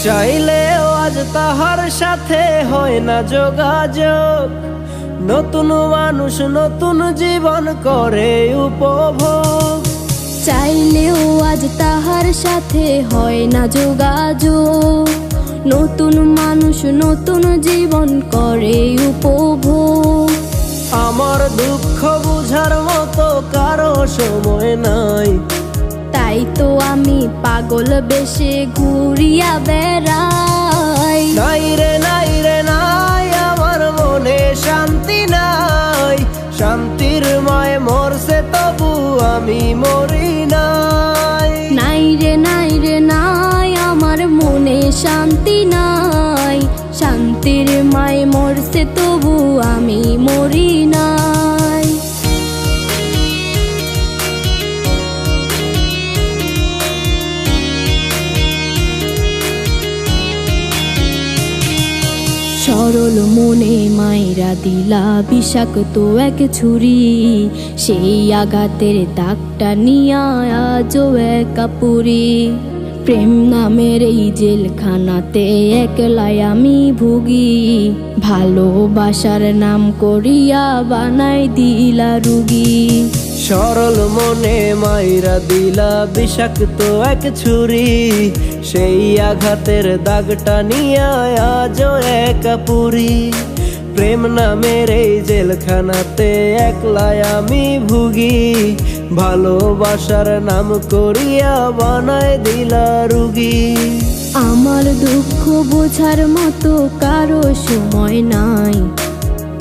চাইলেও আজ তাহার সাথে হয় না যোগাযোগ। নতুন মানুষ নতুন জীবন করে উপভোগ। চাইলেও আজ তাহার সাথে হয় না যোগাযোগ। নতুন মানুষ নতুন জীবন করে উপভোগ। আমার দুঃখ বুঝার মতো কারো সময় নাই, তাই তো আমি পাগল বেশে ঘুরিয়া বেড়াই। নাই রে নাই রে নাই, আমার মনে শান্তি নাই। শান্তির মায় মরছে তবু আমি মরি নাই। নাই রে নাই রে নাই, আমার মনে শান্তি নাই। শান্তির মায় মরছে তবু আমি মরি নাই। সরল মনে মায়েরা দিলা বিষাক্ত এক ছুরি। সেই আঘাতের দাগটা নিয়া আজও একা পুরি। প্রেম নামের এই জেলখানাতে একলাই আমি ভুগি। ভালোবাসার নাম করিয়া বানাই দিলা রুগী। সরল মনে মাইরা দিলা বিষাক্ত এক ছুরি। সেই আঘাতের দাগটা নিয়া আজও একা পুরি। প্রেম নামের এই জেলখানাতে একলাই আমি ভুগি। ভালোবাসার নাম করিয়া বানায় দিলা রুগী। আমার দুঃখ বোঝার মতো কারো সময় নাই,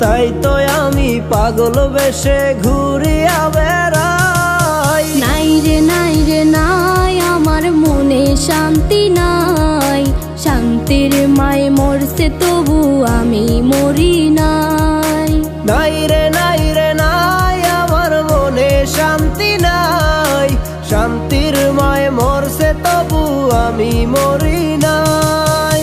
তাই তো আমি পাগল বেশে ঘুরিয়া বেড়াই। নাই রে নাই রে নাই, আমার মনে শান্তি নাই। শান্তির মায় মরছে তবু আমি মরি নাই। নাই রে নাই রে নাই, আমার মনে শান্তি নাই। শান্তির মায় মরছে তবু আমি মরি নাই।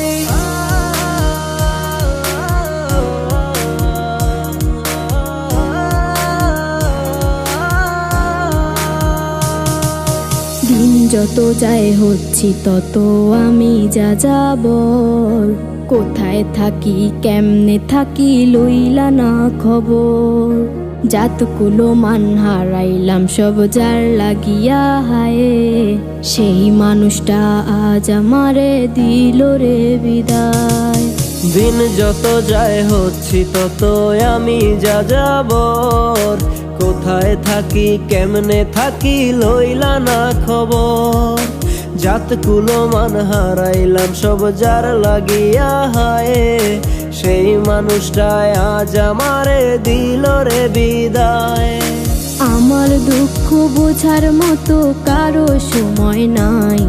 দিন যত যায় হচ্ছি তত আমি যা যাবর। কোথায় থাকি কেমনে থাকি লইলা না খবর। জাতকুলো মান হারাইলাম সব যার লাগিয়া হায়। সেই মানুষটা আজ আমারে দিল রে বিদায়। দিন যত যায় হচ্ছি তত আমি যা যাবর। কোথায় থাকি কেমনে থাকি লইলা না খবর। জাতকুলো মান হারাইলাম সব যার লাগিয়া হায়। সেই মানুষটাই আজ আমারে দিল রে বিদায়। আমার দুঃখ বোঝার মতো কারো সময় নাই,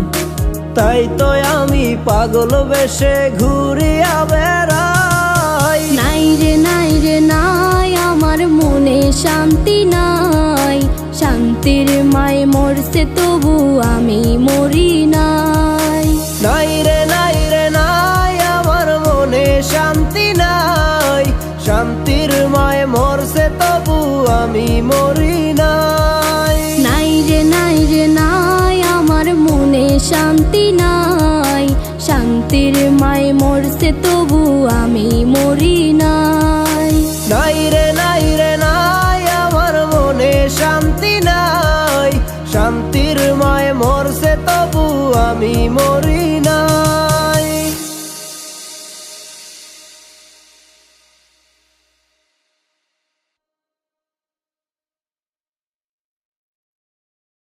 তাই তো আমি পাগল বেশে ঘুরিয়া বেড়াই। নাই রে নাই রে নাই, আমার মনে শান্তি নাই। শান্তির মায় মরছে তবু আমি মরি নাই। নাই রে নাই রে নাই, আমার মনে শান্তি নাই। শান্তির মায় মরছে তবু আমি মরি নাই। নাই রে নাই রে নাই, আমার মনে শান্তি নাই। শান্তির মায় মরছে তবু আমি মরি নাই। নাই রে নাই রে নাই, আমার মনে শান্তি নাই। শান্তির মায় মরছে তবু আমি মরি নাই।